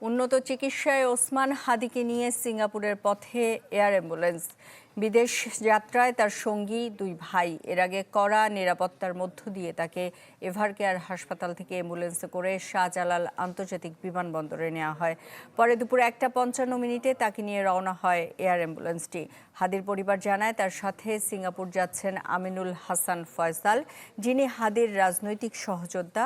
উন্নত চিকিৎসায় ওসমান হাদিকে নিয়ে সিঙ্গাপুরের পথে এয়ার অ্যাম্বুলেন্স। বিদেশ যাত্রায় তার সঙ্গী দুই ভাই। এর আগে কড়া নিরাপত্তার মধ্য দিয়ে তাকে এভারকেয়ার হাসপাতাল থেকে অ্যাম্বুলেন্সে করে শাহজালাল আন্তর্জাতিক বিমানবন্দরে নেওয়া হয়। পরে দুপুর 1:55 তাকে নিয়ে রওনা হয় এয়ার অ্যাম্বুলেন্সটি। হাদির পরিবার জানায় তার সাথে সিঙ্গাপুর যাচ্ছেন আমিনুল হাসান ফয়সাল, যিনি হাদির রাজনৈতিক সহযোদ্ধা,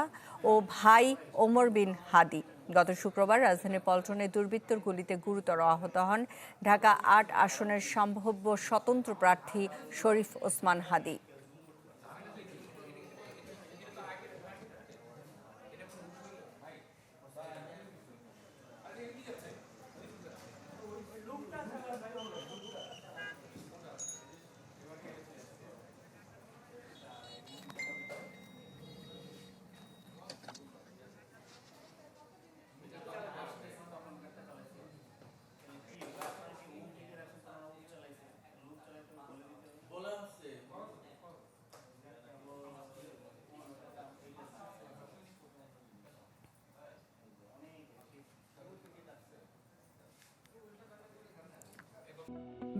ও ভাই ওমর বিন হাদি। গত শুক্রবার রাজধানী পল্টনে দুর্বৃত্তর গুলিতে গুরুতর আহত হন ঢাকা ৮ আসনের সম্ভাব্য স্বতন্ত্র প্রার্থী শরীফ ওসমান হাদি।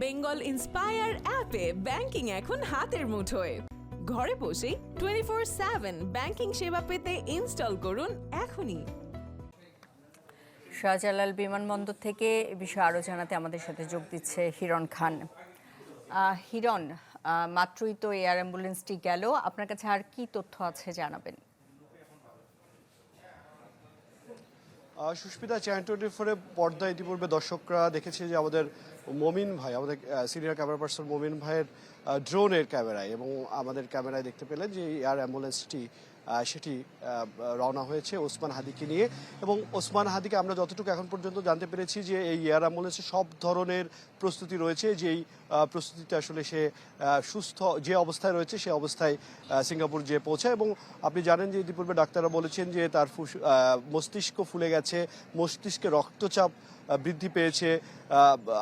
বেঙ্গল ইন্সপায়ার অ্যাপে ব্যাংকিং এখন হাতের মুঠোয়। ঘরে বসেই 24/7 ব্যাংকিং সেবা পেতে ইনস্টল করুন এখনই। শাহজালাল বিমানবন্দর থেকে এ বিষয়ে আরও জানাতে আমাদের সাথে যোগ দিচ্ছে হিরণ খান। হিরণ, মাত্রই তো এয়ার অ্যাম্বুলেন্সটি গেল, আপনার কাছে আর কি তথ্য আছে জানাবেন। সুস্মিতা, চ্যানেল 24-এর পর্দায় ইতিপূর্বে দর্শকরা দেখেছে যে আমাদের মমিন ভাই, আমাদের সিনিয়র ক্যামেরা পার্সন মমিন ভাইয়ের ড্রোনের ক্যামেরায় এবং আমাদের ক্যামেরায় দেখতে পেলেন যে এয়ার অ্যাম্বুলেন্সটি সেটি রওনা হয়েছে ওসমান হাদিকে নিয়ে। এবং ওসমান হাদিকে আমরা যতটুকু এখন পর্যন্ত জানতে পেরেছি যে এই এয়ার অ্যাম্বুলেন্সে সব ধরনের প্রস্তুতি রয়েছে, যেই প্রস্তুতিতে আসলে সে সুস্থ যে অবস্থায় রয়েছে সে অবস্থায় সিঙ্গাপুর যেয়ে পৌঁছায়। এবং আপনি জানেন যে ইতিপূর্বে ডাক্তাররা বলেছেন যে তার মস্তিষ্ক ফুলে গেছে, মস্তিষ্কে রক্তচাপ বৃদ্ধি পেয়েছে,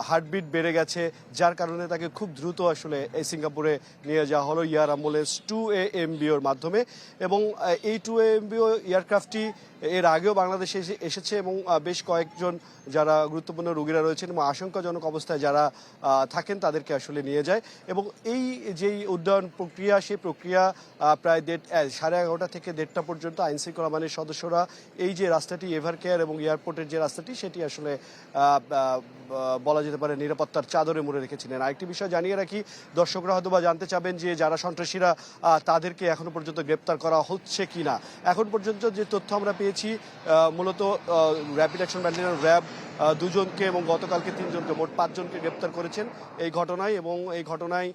হার্টবিট বেড়ে গেছে, যার কারণে তাকে খুব দ্রুত আসলে এই সিঙ্গাপুরে নিয়ে যাওয়া হলো এয়ার অ্যাম্বুলেন্স 2AMBOর মাধ্যমে। এবং এই 2AMBO এয়ারক্রাফটটি এর আগেও বাংলাদেশে এসেছে এবং বেশ কয়েকজন যারা গুরুত্বপূর্ণ রোগীরা রয়েছেন এবং আশঙ্কাজনক অবস্থায় যারা থাকেন তাদেরকে আসলে নিয়ে যায়। এবং এই যেই উড্ডয়ন প্রক্রিয়া, সেই প্রক্রিয়া প্রায় 11:30 থেকে 1:30 পর্যন্ত আইনশৃঙ্খলা বাহিনীর সদস্যরা এই যে রাস্তাটি এভারকেয়ার এবং এয়ারপোর্টের যে রাস্তাটি সেটি আসলে বলা যেতে পারে নিরাপত্তার চাদরে মুড়ে রেখেছিলেন। আরেকটি বিষয় জানিয়ে রাখি, দর্শকরা হয়তো বা জানতে চাবেন যে যারা সন্ত্রাসীরা তাদেরকে এখনো পর্যন্ত গ্রেপ্তার করা হচ্ছে কিনা। এখন পর্যন্ত যে তথ্য আমরা পেয়েছি, মূলত র্যাপিড অ্যাকশন ব্যাটালিয়ন র্যাব 2জনকে এবং গতকালকে 3জনকে, মোট 5জনকে গ্রেপ্তার করেছেন এই ঘটনায়। এবং এই ঘটনায়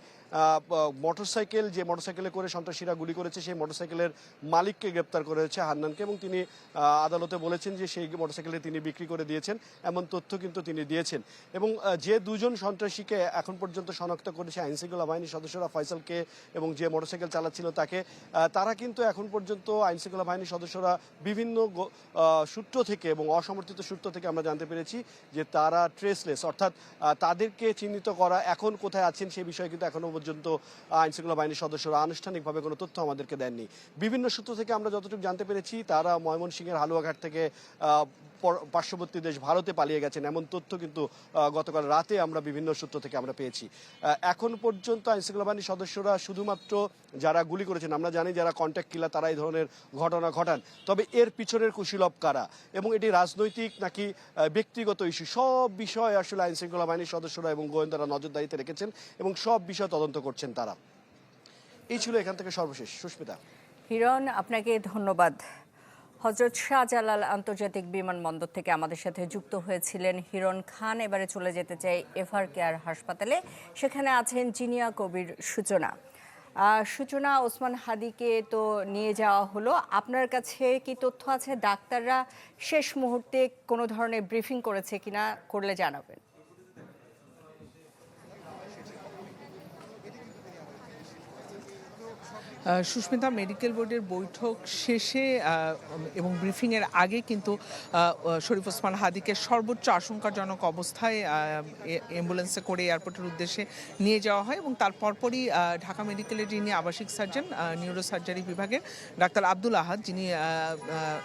মোটরসাইকেল, যে মোটরসাইকেলে করে সন্ত্রাসীরা গুলি করেছে সেই মোটরসাইকেলের মালিককে গ্রেপ্তার করেছে, হান্নানকে। এবং তিনি আদালতে বলেছেন যে সেই মোটরসাইকেলে তিনি বিক্রি করে দিয়েছেন, এমন তথ্য কিন্তু তিনি দিয়েছেন। এবং যে 2জন সন্ত্রাসীকে এখন পর্যন্ত শনাক্ত করেছে আইনশৃঙ্খলা বাহিনীর সদস্যরা, ফয়সালকে এবং যে মোটরসাইকেল চালাচ্ছিল তাকে, তারা কিন্তু এখন পর্যন্ত আইনশৃঙ্খলা বাহিনীর সদস্যরা বিভিন্ন সূত্র থেকে এবং অসমর্থিত সূত্র থেকে আমরা জানতে পেরেছি যে তারা ট্রেসলেস, অর্থাৎ তাদেরকে চিহ্নিত করা, এখন কোথায় আছেন সে বিষয়ে কিন্তু এখনো পর্যন্ত আইনশৃঙ্খলা বাহিনীর সদস্যরা আনুষ্ঠানিকভাবে কোনো তথ্য আমাদেরকে দেননি। বিভিন্ন সূত্র থেকে আমরা যতটুকু জানতে পেরেছি তারা ময়মনসিংহের হালুয়াঘাট থেকে পার্শ্ববর্তী দেশ ভারতে পালিয়ে গেছেন, এমন তথ্য কিন্তু গতকাল রাতে আমরা বিভিন্ন সূত্র থেকে আমরা পেয়েছি। এখন পর্যন্ত আইনশৃঙ্খলা বাহিনীর সদস্যরা শুধুমাত্র যারা গুলি করেছেন, আমরা জানি যারা কন্ট্যাক্ট কিলার তারা এই ধরনের ঘটনা ঘটান, তবে এর পিছনের কুশীলব কারা এবং এটি রাজনৈতিক নাকি ব্যক্তিগত ইস্যু, সব বিষয় আসলে আইনশৃঙ্খলা বাহিনীর সদস্যরা এবং গোয়েন্দারা নজরদারিতে রেখেছেন এবং সব বিষয় তদন্ত করছেন তারা। এই ছিল এখান থেকে সর্বশেষ। সুস্মিতা। হিরণ, আপনাকে ধন্যবাদ। হযরত শাহজালাল আন্তর্জাতিক বিমানবন্দর থেকে আমাদের সাথে যুক্ত হয়েছিলেন হিরণ খান। এবারে চলে যেতে চাই এভারকেয়ার হাসপাতালে, সেখানে আছেন জিনিয়া কবির সূচনা। সূচনা, ওসমান হাদিকে তো নিয়ে যাওয়া হলো, আপনার কাছে কি তথ্য আছে ডাক্তাররা শেষ মুহূর্তে কোনো ধরনের ব্রিফিং করেছে কিনা, করলে জানাবেন। সুস্মিতা, মেডিকেল বোর্ডের বৈঠক শেষে এবং ব্রিফিংয়ের আগে কিন্তু শরীফ ওসমান হাদিকে সর্বোচ্চ আশঙ্কাজনক অবস্থায় অ্যাম্বুলেন্সে করে এয়ারপোর্টের উদ্দেশ্যে নিয়ে যাওয়া হয় এবং তার পরপরই ঢাকা মেডিকেলের যিনি আবাসিক সার্জন নিউরো সার্জারি বিভাগের ডাক্তার আব্দুল আহাদ, যিনি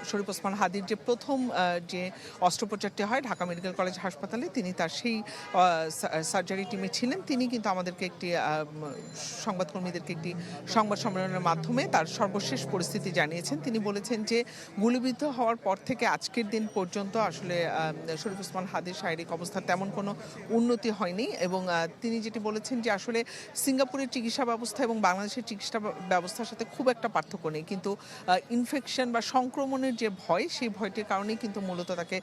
শরীফ ওসমান হাদির যে প্রথম যে অস্ত্রোপচারটি হয় ঢাকা মেডিকেল কলেজ হাসপাতালে, তিনি তার সেই সার্জারি টিমে ছিলেন। তিনি কিন্তু আমাদেরকে একটি সংবাদকর্মীদেরকে একটি সংবাদ সম্মেলনের মাধ্যমে তার সর্বশেষ পরিস্থিতি জানিয়েছেন। তিনি বলেছেন যে গুলিবিদ্ধ হওয়ার পর থেকে আজকের দিন পর্যন্ত আসলে শরীফ ওসমান হাদির শারীরিক অবস্থার তেমন কোনো উন্নতি হয়নি এবং তিনি যেটি বলেছেন যে আসলে সিঙ্গাপুরের চিকিৎসা ব্যবস্থা এবং বাংলাদেশের চিকিৎসা ব্যবস্থার সাথে খুব একটা পার্থক্য নেই, কিন্তু ইনফেকশন বা সংক্রমণের যে ভয়, সেই ভয়টির কারণেই কিন্তু মূলত তাকে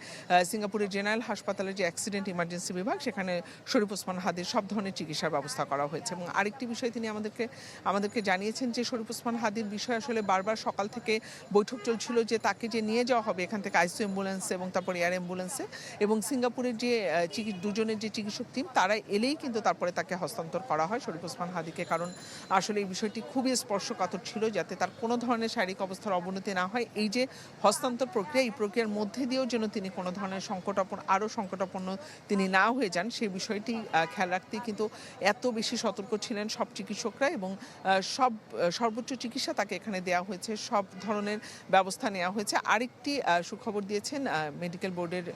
সিঙ্গাপুরের জেনারেল হাসপাতালের যে অ্যাক্সিডেন্ট ইমার্জেন্সি বিভাগ, সেখানে শরীফ ওসমান হাদির সব ধরনের চিকিৎসার ব্যবস্থা করা হয়েছে। এবং আরেকটি বিষয় তিনি আমাদেরকে জানিয়েছেন যে শরীফ ওসমান হাদির বিষয়ে আসলে বারবার সকাল থেকে বৈঠক চলছিল যে তাকে যে নিয়ে যাওয়া হবে এখান থেকে আইসিইউ অ্যাম্বুলেন্সে এবং তারপর এয়ার অ্যাম্বুলেন্সে, এবং সিঙ্গাপুরের যে দুজনের যে চিকিৎসক টিম তারা এলেই কিন্তু তারপরে তাকে হস্তান্তর করা হয় শরীফ ওসমান হাদিকে, কারণ আসলে এই বিষয়টি খুবই স্পর্শকাতর ছিল যাতে তার কোনো ধরনের শারীরিক অবস্থার অবনতি না হয়। এই যে হস্তান্তর প্রক্রিয়া, এই প্রক্রিয়ার মধ্যে দিয়েও যেন তিনি কোনো ধরনের সংকটাপন্ন তিনি না হয়ে যান, সেই বিষয়টি খেয়াল রাখতেই কিন্তু এত বেশি সতর্ক ছিলেন সব চিকিৎসকরা এবং সর্বোচ্চ চিকিৎসা তাকে এখানে দেওয়া হয়েছে, সব ধরনের ব্যবস্থা নেওয়া হয়েছে। আরেকটি সুখবর দিয়েছেন মেডিকেল বোর্ডের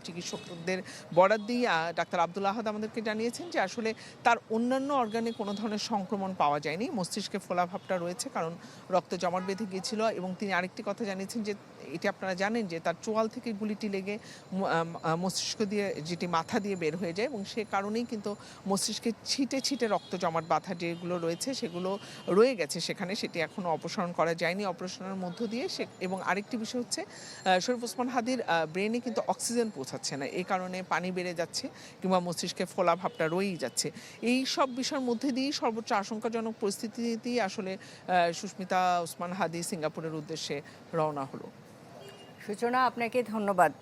চিকিৎসকদের বরাদ দিয়ে ডাক্তার আব্দুল আহাদ আমাদেরকে জানিয়েছেন যে আসলে তার অন্যান্য অর্গানে কোনো ধরনের সংক্রমণ পাওয়া যায়নি, মস্তিষ্কে ফোলাভাবটা রয়েছে কারণ রক্ত জমাট বেঁধে গিয়েছিল। এবং তিনি আরেকটি কথা জানিয়েছেন যে এটি আপনারা জানেন যে তার চোয়াল থেকে গুলিটি লেগে মস্তিষ্ক দিয়ে যেটি মাথা দিয়ে বের হয়ে যায় এবং সে কারণেই কিন্তু মস্তিষ্কে ছিটে ছিটে রক্ত জমাট বাঁধা যেগুলো রয়েছে সেগুলো রয়ে গেছে সেখানে, সেটি এখনও অপসারণ করা যায়নি অপারেশনের মধ্য দিয়ে। এবং আরেকটি বিষয় হচ্ছে শরীফ ওসমান হাদির ব্রেনে কিন্তু অক্সিজেন পৌঁছাচ্ছে না, এই কারণে পানি বেড়ে যাচ্ছে কিংবা মস্তিষ্কে ফোলা ভাবটা রয়েই যাচ্ছে। এই সব বিষয়ের মধ্যে দিয়েই সর্বোচ্চ আশঙ্কাজনক পরিস্থিতিতেই আসলে সুস্মিতা ওসমান হাদি সিঙ্গাপুরের উদ্দেশ্যে রওনা হলো। সূচনা, আপনাকে ধন্যবাদ।